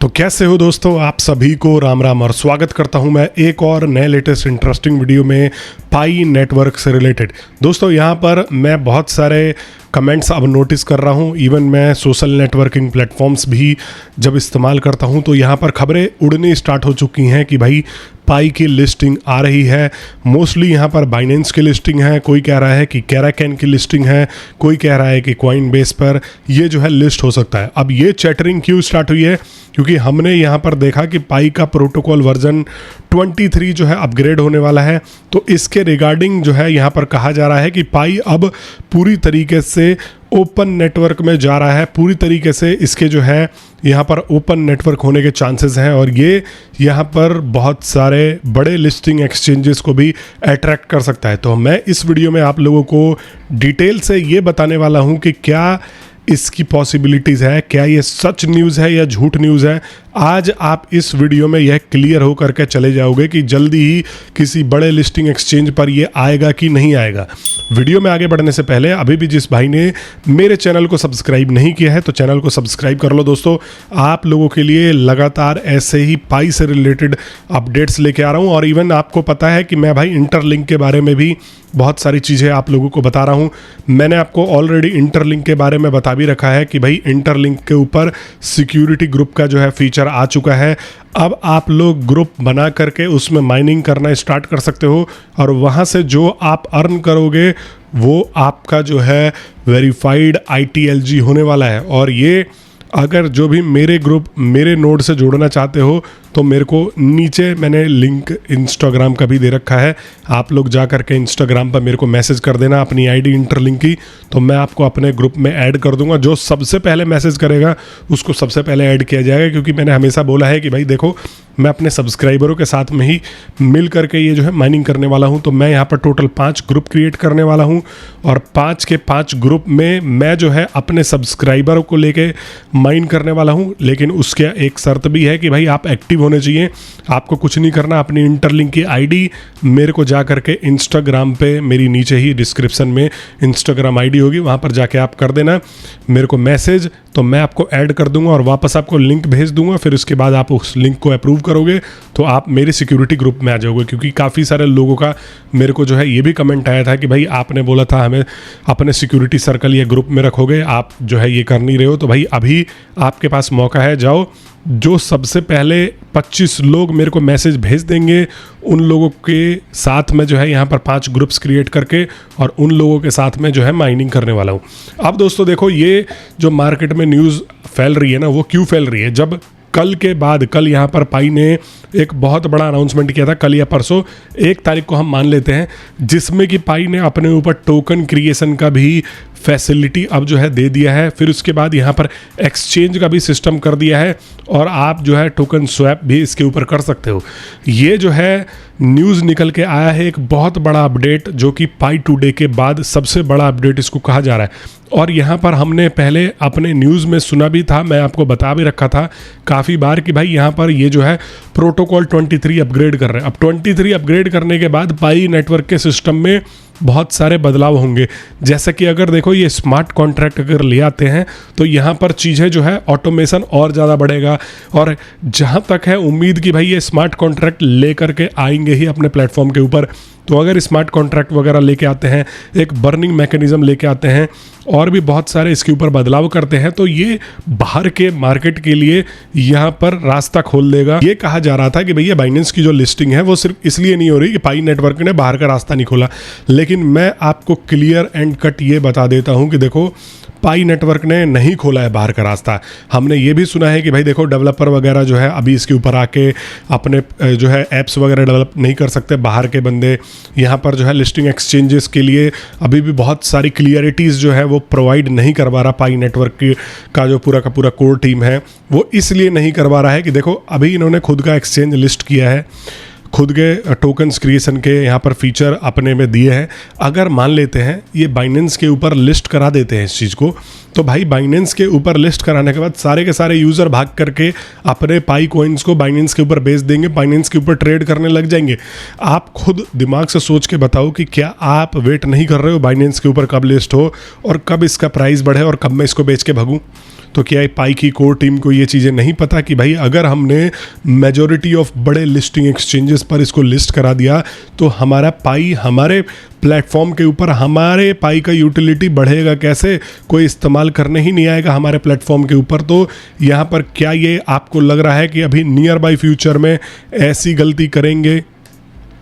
तो कैसे हो दोस्तों, आप सभी को राम राम और स्वागत करता हूं मैं एक और नए लेटेस्ट इंटरेस्टिंग वीडियो में पाई नेटवर्क से रिलेटेड। दोस्तों यहाँ पर मैं बहुत सारे कमेंट्स अब नोटिस कर रहा हूँ। इवन मैं सोशल नेटवर्किंग प्लेटफॉर्म्स भी जब इस्तेमाल करता हूँ तो यहाँ पर खबरें उड़नी स्टार्ट हो चुकी हैं कि भाई पाई की लिस्टिंग आ रही है। मोस्टली यहाँ पर बाइनेंस की लिस्टिंग है, कोई कह रहा है कि कैराकैन की लिस्टिंग है, कोई कह रहा है कि कॉइनबेस पर ये जो है लिस्ट हो सकता है। अब ये चैटरिंग क्यों स्टार्ट हुई है? क्योंकि हमने यहाँ पर देखा कि पाई का प्रोटोकॉल वर्जन 23 जो है अपग्रेड होने वाला है। तो इसके रिगार्डिंग जो है यहाँ पर कहा जा रहा है कि पाई अब पूरी तरीके से ओपन नेटवर्क में जा रहा है। पूरी तरीके से इसके जो है यहाँ पर ओपन नेटवर्क होने के चांसेस हैं और ये यहाँ पर बहुत सारे बड़े लिस्टिंग एक्सचेंजेस को भी अट्रैक्ट कर सकता है। तो मैं इस वीडियो में आप लोगों को डिटेल से ये बताने वाला हूँ कि क्या इसकी पॉसिबिलिटीज़ है, क्या ये सच न्यूज़ है या झूठ न्यूज़ है। आज आप इस वीडियो में यह क्लियर हो करके चले जाओगे कि जल्दी ही किसी बड़े लिस्टिंग एक्सचेंज पर ये आएगा कि नहीं आएगा। वीडियो में आगे बढ़ने से पहले अभी भी जिस भाई ने मेरे चैनल को सब्सक्राइब नहीं किया है तो चैनल को सब्सक्राइब कर लो। दोस्तों आप लोगों के लिए लगातार ऐसे ही पाई से रिलेटेड अपडेट्स लेके आ रहा हूँ और इवन आपको पता है कि मैं भाई इंटरलिंक के बारे में भी बहुत सारी चीज़ें आप लोगों को बता रहा हूँ। मैंने आपको ऑलरेडी इंटरलिंक के बारे में बता भी रखा है कि भाई इंटरलिंक के ऊपर सिक्योरिटी ग्रुप का जो है फीचर आ चुका है। अब आप लोग ग्रुप बना करके उसमें माइनिंग करना स्टार्ट कर सकते हो और वहाँ से जो आप अर्न करोगे वो आपका जो है वेरीफाइड ITLG होने वाला है। और ये अगर जो भी मेरे ग्रुप मेरे नोड से जोड़ना चाहते हो तो मेरे को नीचे मैंने लिंक इंस्टाग्राम का भी दे रखा है। आप लोग जा करके इंस्टाग्राम पर मेरे को मैसेज कर देना अपनी आईडी इंटरलिंक की, तो मैं आपको अपने ग्रुप में ऐड कर दूंगा। जो सबसे पहले मैसेज करेगा उसको सबसे पहले ऐड किया जाएगा, क्योंकि मैंने हमेशा बोला है कि भाई देखो मैं अपने सब्सक्राइबरों के साथ में ही मिल करके ये जो है माइनिंग करने वाला हूँ। तो मैं यहाँ पर टोटल 5 ग्रुप क्रिएट करने वाला हूँ और 5 के 5 ग्रुप में मैं जो है अपने सब्सक्राइबरों को लेके माइन करने वाला हूँ। लेकिन उसके एक शर्त भी है कि भाई आप एक्टिव होने चाहिए। आपको कुछ नहीं करना, अपनी इंटरलिंक की आईडी मेरे को जा करके इंस्टाग्राम पे मेरी नीचे ही डिस्क्रिप्शन में इंस्टाग्राम आईडी होगी, वहाँ पर जाके आप कर देना मेरे को मैसेज, तो मैं आपको ऐड कर दूंगा और वापस आपको लिंक भेज दूंगा। फिर उसके बाद आप उस लिंक को अप्रूव करोगे तो आप मेरे सिक्योरिटी ग्रुप में आ जाओगे। क्योंकि काफ़ी सारे लोगों का मेरे को जो है ये भी कमेंट आया था कि भाई आपने बोला था हमें अपने सिक्योरिटी सर्कल या ग्रुप में रखोगे, आप जो है ये कर नहीं रहे हो। तो भाई अभी आपके पास मौका है, जाओ। जो सबसे पहले 25 लोग मेरे को मैसेज भेज देंगे उन लोगों के साथ में जो है यहाँ पर 5 ग्रुप्स क्रिएट करके और उन लोगों के साथ में जो है माइनिंग करने वाला हूँ। अब दोस्तों देखो, ये जो मार्केट में न्यूज़ फैल रही है ना, वो क्यों फैल रही है? जब कल के बाद कल यहाँ पर पाई ने एक बहुत बड़ा अनाउंसमेंट किया था, कल या परसों 1 तारीख को हम मान लेते हैं, जिसमें कि पाई ने अपने ऊपर टोकन क्रिएशन का भी फैसिलिटी अब जो है दे दिया है। फिर उसके बाद यहाँ पर एक्सचेंज का भी सिस्टम कर दिया है और आप जो है टोकन स्वैप भी इसके ऊपर कर सकते हो। ये जो है न्यूज़ निकल के आया है, एक बहुत बड़ा अपडेट, जो कि पाई टुडे के बाद सबसे बड़ा अपडेट इसको कहा जा रहा है। और यहाँ पर हमने पहले अपने न्यूज़ में सुना भी था, मैं आपको बता भी रखा था काफ़ी बार कि भाई यहाँ पर ये जो है प्रोटोकॉल 23 अपग्रेड कर रहे हैं। अब 23 अपग्रेड करने के बाद पाई नेटवर्क के सिस्टम में बहुत सारे बदलाव होंगे। जैसे कि अगर देखो ये स्मार्ट कॉन्ट्रैक्ट अगर ले आते हैं तो यहाँ पर चीज़ें जो है ऑटोमेशन और ज़्यादा बढ़ेगा। और जहाँ तक है उम्मीद कि भाई ये स्मार्ट कॉन्ट्रैक्ट ले करके आएंगे ही अपने प्लेटफॉर्म के ऊपर। तो अगर स्मार्ट कॉन्ट्रैक्ट वगैरह लेके आते हैं, एक बर्निंग मैकेनिज्म लेके आते हैं और भी बहुत सारे इसके ऊपर बदलाव करते हैं, तो ये बाहर के मार्केट के लिए यहाँ पर रास्ता खोल देगा। ये कहा जा रहा था कि भैया बाइनेंस की जो लिस्टिंग है वो सिर्फ इसलिए नहीं हो रही कि पाई नेटवर्क ने बाहर का रास्ता नहीं खोला, लेकिन मैं आपको क्लियर एंड कट ये बता देता हूँ कि देखो पाई नेटवर्क ने नहीं खोला है बाहर का रास्ता। हमने ये भी सुना है कि भाई देखो डेवलपर वगैरह जो है अभी इसके ऊपर आके अपने जो है ऐप्स वगैरह डेवलप नहीं कर सकते बाहर के बंदे। यहाँ पर जो है लिस्टिंग एक्सचेंजेस के लिए अभी भी बहुत सारी क्लियरिटीज़ जो है वो प्रोवाइड नहीं करवा रहा पाई नेटवर्क का जो पूरा का पूरा कोर टीम है, वो इसलिए नहीं करवा रहा है कि देखो अभी इन्होंने खुद का एक्सचेंज लिस्ट किया है, खुद के टोकन्स क्रिएशन के यहाँ पर फीचर अपने में दिए हैं। अगर मान लेते हैं ये बाइनेंस के ऊपर लिस्ट करा देते हैं इस चीज़ को, तो भाई बाइनेंस के ऊपर लिस्ट कराने के बाद सारे के सारे यूज़र भाग करके अपने पाई कॉइन्स को बाइनेंस के ऊपर बेच देंगे, बाइनेंस के ऊपर ट्रेड करने लग जाएंगे। आप खुद दिमाग से सोच के बताओ कि क्या आप वेट नहीं कर रहे हो बाइनेंस के ऊपर कब लिस्ट हो और कब इसका प्राइस बढ़े और कब मैं इसको बेच के भागूँ? तो क्या पाई की कोर टीम को ये चीज़ें नहीं पता कि भाई अगर हमने मेजॉरिटी ऑफ बड़े लिस्टिंग एक्सचेंजेस पर इसको लिस्ट करा दिया तो हमारा पाई हमारे प्लेटफॉर्म के ऊपर, हमारे पाई का यूटिलिटी बढ़ेगा कैसे, कोई इस्तेमाल करने ही नहीं आएगा हमारे प्लेटफॉर्म के ऊपर। तो यहाँ पर क्या ये आपको लग रहा है कि अभी नियर बाय फ्यूचर में ऐसी गलती करेंगे?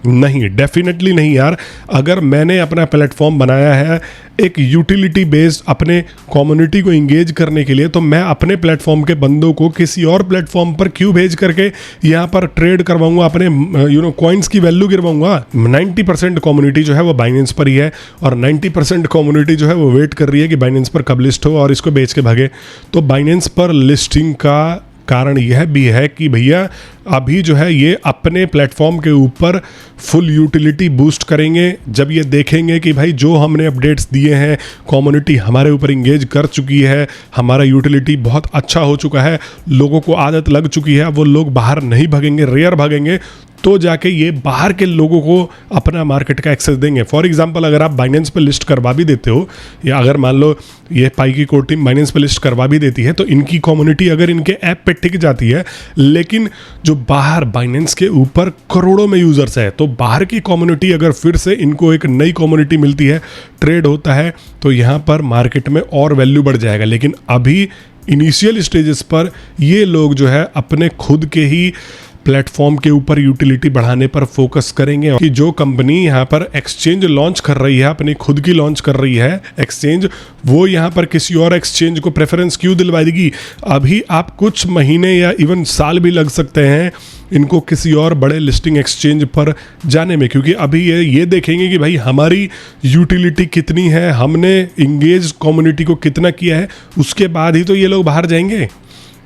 नहीं, डेफिनेटली नहीं यार। अगर मैंने अपना प्लेटफॉर्म बनाया है एक यूटिलिटी बेस्ड अपने कम्युनिटी को इंगेज करने के लिए, तो मैं अपने प्लेटफॉर्म के बंदों को किसी और प्लेटफॉर्म पर क्यों भेज करके यहाँ पर ट्रेड करवाऊंगा, अपने कॉइन्स की वैल्यू गिरवाऊंगा। 90% कम्युनिटी जो है वो बाइनेंस पर ही है और 90% कम्युनिटी जो है वो वेट कर रही है कि बाइनेंस पर कब लिस्ट हो और इसको बेच के भागे। तो बाइनेंस पर लिस्टिंग का कारण यह भी है कि भैया अभी जो है ये अपने प्लेटफॉर्म के ऊपर फुल यूटिलिटी बूस्ट करेंगे जब ये देखेंगे कि भाई जो हमने अपडेट्स दिए हैं, कम्युनिटी हमारे ऊपर इंगेज कर चुकी है, हमारा यूटिलिटी बहुत अच्छा हो चुका है, लोगों को आदत लग चुकी है, वो लोग बाहर नहीं भागेंगे, रेयर भागेंगे, तो जाके ये बाहर के लोगों को अपना मार्केट का एक्सेस देंगे। फॉर एग्जांपल अगर आप बाइनेंस पे लिस्ट करवा भी देते हो, या अगर मान लो ये पाई की कोर टीम बाइनेंस पे लिस्ट करवा भी देती है, तो इनकी कम्युनिटी अगर इनके ऐप पे टिक जाती है, लेकिन जो बाहर बाइनेंस के ऊपर करोड़ों में यूजर्स है, तो बाहर की कम्युनिटी अगर फिर से इनको एक नई कम्युनिटी मिलती है, ट्रेड होता है, तो यहाँ पर मार्केट में और वैल्यू बढ़ जाएगा। लेकिन अभी इनिशियल स्टेजेस पर ये लोग जो है अपने खुद के ही प्लेटफॉर्म के ऊपर यूटिलिटी बढ़ाने पर फोकस करेंगे कि जो कंपनी यहाँ पर एक्सचेंज लॉन्च कर रही है, अपनी खुद की लॉन्च कर रही है एक्सचेंज, वो यहाँ पर किसी और एक्सचेंज को प्रेफरेंस क्यों दिलवाएगी। अभी आप कुछ महीने या इवन साल भी लग सकते हैं इनको किसी और बड़े लिस्टिंग एक्सचेंज पर जाने में, क्योंकि अभी ये देखेंगे कि भाई हमारी यूटिलिटी कितनी है, हमने इंगेज कम्युनिटी को कितना किया है, उसके बाद ही तो ये लोग बाहर जाएंगे।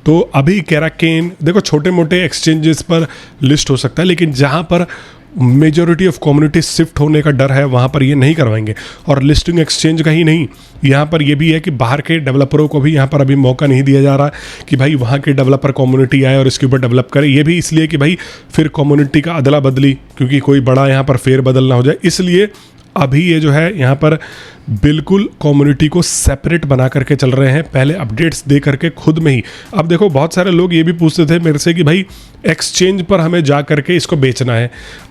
तो अभी केराकेन देखो छोटे मोटे एक्सचेंजेस पर लिस्ट हो सकता है, लेकिन जहाँ पर मेजॉरिटी ऑफ कम्युनिटी शिफ्ट होने का डर है वहाँ पर ये नहीं करवाएंगे। और लिस्टिंग एक्सचेंज का ही नहीं, यहाँ पर ये भी है कि बाहर के डेवलपरों को भी यहाँ पर अभी मौका नहीं दिया जा रहा कि भाई वहाँ के डेवलपर कम्युनिटी आए और इसके ऊपर डेवलप करे। ये भी इसलिए कि भाई फिर कम्युनिटी का अदला बदली, क्योंकि कोई बड़ा यहाँ पर फेर बदल ना हो जाए, इसलिए अभी ये जो है यहाँ पर बिल्कुल कम्युनिटी को सेपरेट बना करके चल रहे हैं, पहले अपडेट्स दे करके खुद में ही। अब देखो बहुत सारे लोग ये भी पूछते थे मेरे से कि भाई एक्सचेंज पर हमें जा करके इसको बेचना है।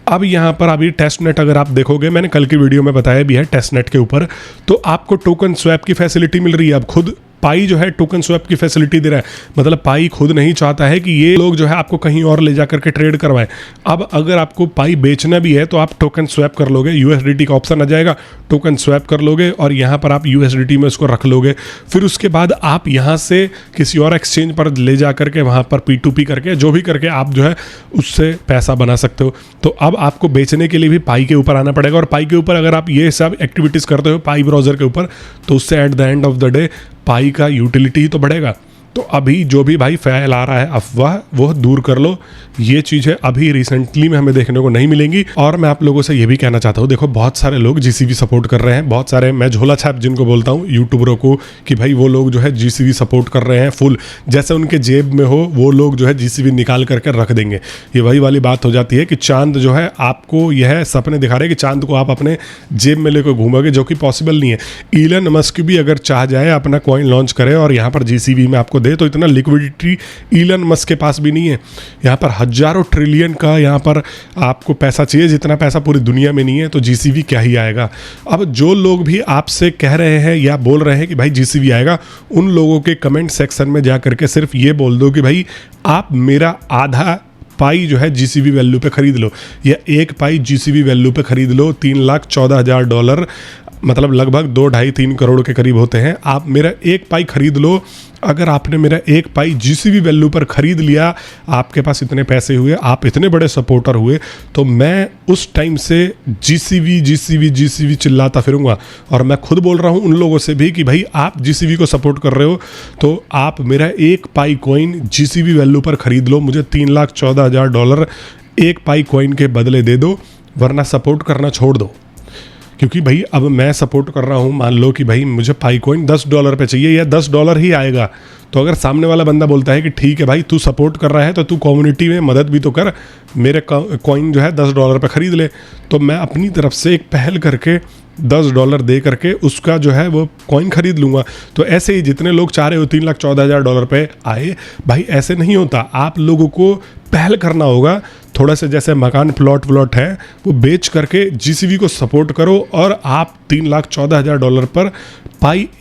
अब यहाँ पर अभी टेस्ट नेट अगर आप देखोगे, मैंने कल की वीडियो में बताया भी है टेस्ट नेट के ऊपर, तो आपको टोकन स्वैप की फैसिलिटी मिल रही है। अब खुद पाई जो है टोकन स्वैप की फैसिलिटी दे रहा है, मतलब पाई खुद नहीं चाहता है कि ये लोग जो है आपको कहीं और ले जा करके ट्रेड करवाएं। अब अगर आपको पाई बेचना भी है तो आप टोकन स्वैप कर लोगे, यूएसडीटी का ऑप्शन आ जाएगा, टोकन स्वैप कर लोगे और यहाँ पर आप यूएसडीटी में उसको रख लोगे। फिर उसके बाद आप यहाँ से किसी और एक्सचेंज पर ले जा करके वहाँ पर P2P करके जो भी करके आप जो है उससे पैसा बना सकते हो। तो अब आपको बेचने के लिए भी पाई के ऊपर आना पड़ेगा, और पाई के ऊपर अगर आप ये सब एक्टिविटीज़ करते हो पाई ब्राउज़र के ऊपर, तो उससे at the end of the day पाई का यूटिलिटी ही तो बढ़ेगा। तो अभी जो भी भाई फैला रहा है अफवाह, वो दूर कर लो। ये चीज़ें अभी रिसेंटली में हमें देखने को नहीं मिलेंगी। और मैं आप लोगों से ये भी कहना चाहता हूँ, देखो बहुत सारे लोग जीसीवी सपोर्ट कर रहे हैं, बहुत सारे, मैं झोला छाप जिनको बोलता हूँ यूट्यूबरों को, कि भाई वो लोग जो है जीसीवी सपोर्ट कर रहे हैं फुल, जैसे उनके जेब में हो वो लोग जो है जीसीवी निकाल करके रख देंगे। ये वही वाली बात हो जाती है कि चांद जो है आपको यह सपने दिखा रहे हैं कि चांद को आप अपने जेब में लेकर घूमोगे, जो कि पॉसिबल नहीं है। इलन मस्क भी अगर चाह जाए अपना कॉइन लॉन्च करे और यहाँ पर जीसीवी में आपको दे, तो इतना लिक्विडिटी इलन मस्क के पास भी नहीं है। यहाँ पर हजारों ट्रिलियन का यहाँ पर आपको पैसा चाहिए, जितना पैसा पूरी दुनिया में नहीं है, तो जीसीवी क्या ही आएगा। अब जो लोग भी आपसे कह रहे हैं या बोल रहे हैं कि भाई जीसीवी आएगा, उन लोगों के कमेंट सेक्शन में जा करके सिर्फ ये बोल दो कि भाई आप मेरा आधा पाई जो है जीसीवी वैल्यू पे खरीद लो, या एक पाई जीसीवी वैल्यू पे खरीद लो। $3,14,000 मतलब लगभग 2-2.5-3 करोड़ के करीब होते हैं। आप मेरा एक पाई खरीद लो। अगर आपने मेरा एक पाई जीसीवी वैल्यू पर खरीद लिया, आपके पास इतने पैसे हुए, आप इतने बड़े सपोर्टर हुए, तो मैं उस टाइम से जीसीवी चिल्लाता फिरूंगा। और मैं खुद बोल रहा हूं उन लोगों से भी कि भाई आप जीसीवी को सपोर्ट कर रहे हो तो आप मेरा एक पाई कॉइन जीसीवी वैल्यू पर खरीद लो, मुझे $3,14,000 एक पाई कॉइन के बदले दे दो, वरना सपोर्ट करना छोड़ दो। क्योंकि भाई अब मैं सपोर्ट कर रहा हूँ, मान लो कि भाई मुझे पाई कॉइन $10 पे चाहिए या $10 ही आएगा, तो अगर सामने वाला बंदा बोलता है कि ठीक है भाई तू सपोर्ट कर रहा है तो तू कम्युनिटी में मदद भी तो कर, मेरे कॉइन जो है $10 पे ख़रीद ले, तो मैं अपनी तरफ से एक पहल करके $10 दे करके उसका जो है वो कॉइन खरीद लूँगा। तो ऐसे ही जितने लोग चाह रहे हो $3,14,000 पे आए, भाई ऐसे नहीं होता। आप लोगों को पहल करना होगा, थोड़ा सा जैसे मकान प्लॉट है वो बेच करके जीसीबी को सपोर्ट करो और आप $3,14,000 पर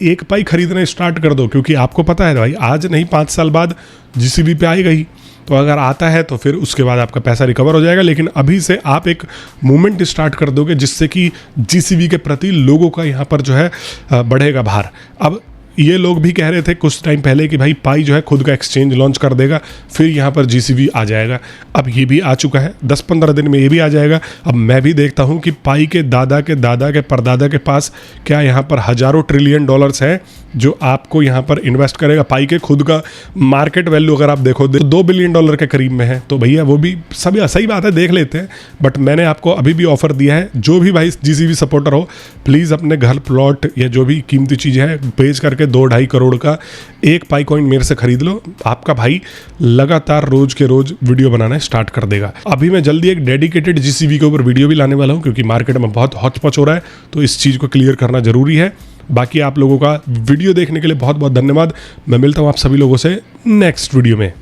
एक पाई खरीदना स्टार्ट कर दो। क्योंकि आपको पता है भाई आज नहीं 5 साल बाद जीसीबी पे आएगा ही, तो अगर आता है तो फिर उसके बाद आपका पैसा रिकवर हो जाएगा। लेकिन अभी से आप एक मूवमेंट स्टार्ट कर दोगे जिससे कि जीसीबी के प्रति लोगों का यहाँ पर जो है बढ़ेगा भार। अब ये लोग भी कह रहे थे कुछ टाइम पहले कि भाई पाई जो है खुद का एक्सचेंज लॉन्च कर देगा, फिर यहाँ पर जीसीबी आ जाएगा। अब ये भी आ चुका है, 10-15 दिन में ये भी आ जाएगा। अब मैं भी देखता हूँ कि पाई के दादा के परदादा के पास क्या यहाँ पर हज़ारों ट्रिलियन डॉलर्स हैं जो आपको यहाँ पर इन्वेस्ट करेगा। पाई के खुद का मार्केट वैल्यू अगर आप देखो $2 बिलियन के करीब में है, तो भैया वो भी सही बात है, देख लेते हैं। बट मैंने आपको अभी भी ऑफर दिया है, जो भी भाई जीसीबी सपोर्टर हो प्लीज़ अपने घर प्लॉट या जो भी कीमती चीज़ है बेच करके 2-2.5 करोड़ का एक पाई कॉइन मेरे से खरीद लो। आपका भाई लगातार रोज के रोज वीडियो बनाना स्टार्ट कर देगा। अभी मैं जल्दी एक डेडिकेटेड जीसीबी के ऊपर वीडियो भी लाने वाला हूँ, क्योंकि मार्केट में बहुत हॉचपच हो रहा है, तो इस चीज़ को क्लियर करना जरूरी है। बाकी आप लोगों का वीडियो देखने के लिए बहुत बहुत धन्यवाद। मैं मिलता हूँ आप सभी लोगों से नेक्स्ट वीडियो में।